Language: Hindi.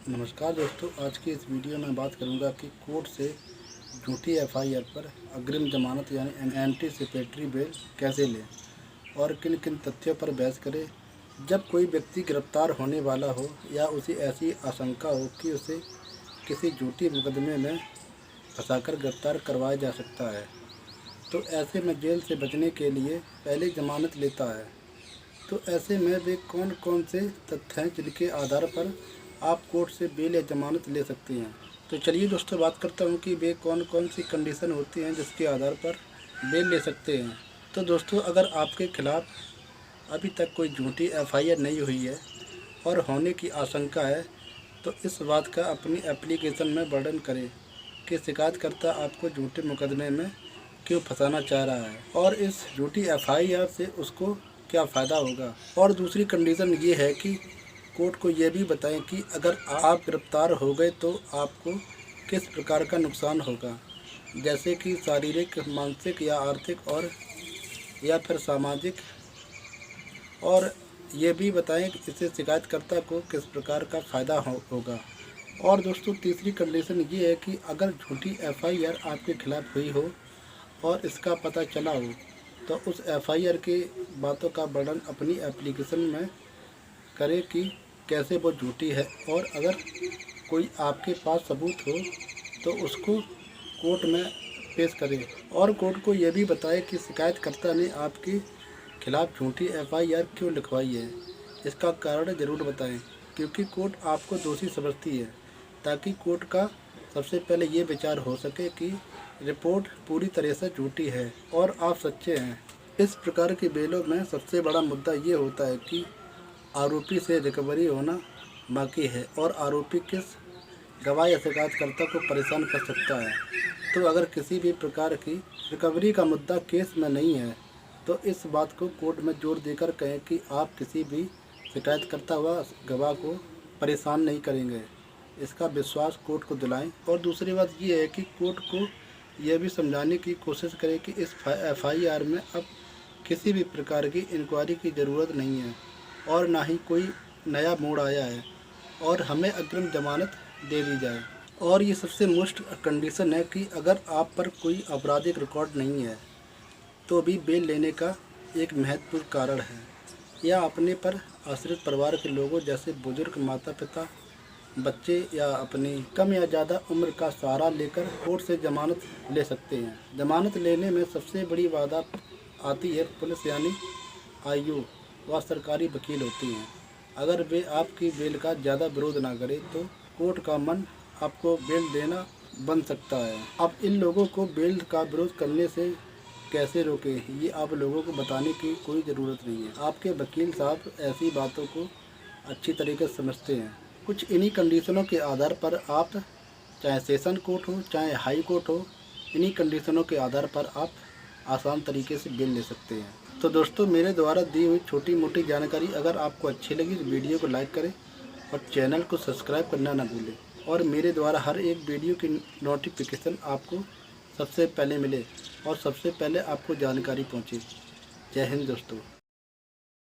नमस्कार दोस्तों, आज की इस वीडियो में बात करूंगा कि कोर्ट से झूठी एफआईआर पर अग्रिम जमानत यानी एंटीसिपेटरी बेल कैसे लें और किन किन तथ्यों पर बहस करें। जब कोई व्यक्ति गिरफ्तार होने वाला हो या उसे ऐसी आशंका हो कि उसे किसी झूठी मुकदमे में फंसाकर गिरफ्तार करवाया जा सकता है, तो ऐसे में जेल से बचने के लिए पहले जमानत लेता है। तो ऐसे में वे कौन कौन से तथ्य हैं जिनके आधार पर आप कोर्ट से बेल या जमानत ले सकते हैं। तो चलिए दोस्तों, बात करता हूँ कि वे कौन कौन सी कंडीशन होती हैं जिसके आधार पर बेल ले सकते हैं। तो दोस्तों, अगर आपके खिलाफ़ अभी तक कोई झूठी एफआईआर नहीं हुई है और होने की आशंका है, तो इस बात का अपनी एप्लीकेशन में वर्णन करें कि शिकायतकर्ता आपको झूठे मुकदमे में क्यों फंसाना चाह रहा है और इस झूठी एफआईआर से उसको क्या फ़ायदा होगा। और दूसरी कंडीशन ये है कि कोर्ट को ये भी बताएं कि अगर आप गिरफ्तार हो गए तो आपको किस प्रकार का नुकसान होगा, जैसे कि शारीरिक, मानसिक या आर्थिक और या फिर सामाजिक। और ये भी बताएं कि इससे शिकायतकर्ता को किस प्रकार का फ़ायदा होगा। और दोस्तों, तीसरी कंडीशन ये है कि अगर झूठी एफआईआर आपके खिलाफ़ हुई हो और इसका पता चला हो, तो उस एफआईआर की बातों का वर्णन अपनी एप्लीकेशन में करें कि कैसे वो झूठी है। और अगर कोई आपके पास सबूत हो तो उसको कोर्ट में पेश करें। और कोर्ट को यह भी बताएं कि शिकायतकर्ता ने आपके खिलाफ़ झूठी एफआईआर क्यों लिखवाई है, इसका कारण ज़रूर बताएं, क्योंकि कोर्ट आपको दोषी समझती है, ताकि कोर्ट का सबसे पहले ये विचार हो सके कि रिपोर्ट पूरी तरह से झूठी है और आप सच्चे हैं। इस प्रकार की बेलों में सबसे बड़ा मुद्दा ये होता है कि आरोपी से रिकवरी होना बाकी है और आरोपी किस गवाह या शिकायतकर्ता को परेशान कर सकता है। तो अगर किसी भी प्रकार की रिकवरी का मुद्दा केस में नहीं है, तो इस बात को कोर्ट में जोर देकर कहें कि आप किसी भी शिकायतकर्ता व गवाह को परेशान नहीं करेंगे। इसका विश्वास कोर्ट को दिलाएं। और दूसरी बात ये है कि कोर्ट को यह भी समझाने की कोशिश करें कि इस एफआईआर में अब किसी भी प्रकार की इंक्वायरी की ज़रूरत नहीं है और ना ही कोई नया मोड़ आया है और हमें अग्रिम जमानत दे दी जाए। और ये सबसे मोस्ट कंडीशन है कि अगर आप पर कोई आपराधिक रिकॉर्ड नहीं है तो भी बेल लेने का एक महत्वपूर्ण कारण है, या अपने पर आश्रित परिवार के लोगों जैसे बुजुर्ग, माता पिता, बच्चे या अपनी कम या ज़्यादा उम्र का सहारा लेकर कोर्ट से जमानत ले सकते हैं। जमानत लेने में सबसे बड़ी बाधा आती है पुलिस यानी आईओ व सरकारी वकील होती हैं। अगर वे आपकी बेल का ज़्यादा विरोध ना करें तो कोर्ट का मन आपको बेल देना बन सकता है। अब इन लोगों को बेल का विरोध करने से कैसे रोकें, ये आप लोगों को बताने की कोई ज़रूरत नहीं है। आपके वकील साहब ऐसी बातों को अच्छी तरीके से समझते हैं। कुछ इन्हीं कंडीशनों के आधार पर आप, चाहे सेशन कोर्ट हो चाहे हाई कोर्ट हो, इन्हीं कंडीशनों के आधार पर आप आसान तरीके से बेल ले सकते हैं। तो दोस्तों, मेरे द्वारा दी हुई छोटी मोटी जानकारी अगर आपको अच्छी लगी तो वीडियो को लाइक करें और चैनल को सब्सक्राइब करना ना भूलें, और मेरे द्वारा हर एक वीडियो की नोटिफिकेशन आपको सबसे पहले मिले और सबसे पहले आपको जानकारी पहुंचे। जय हिंद दोस्तों।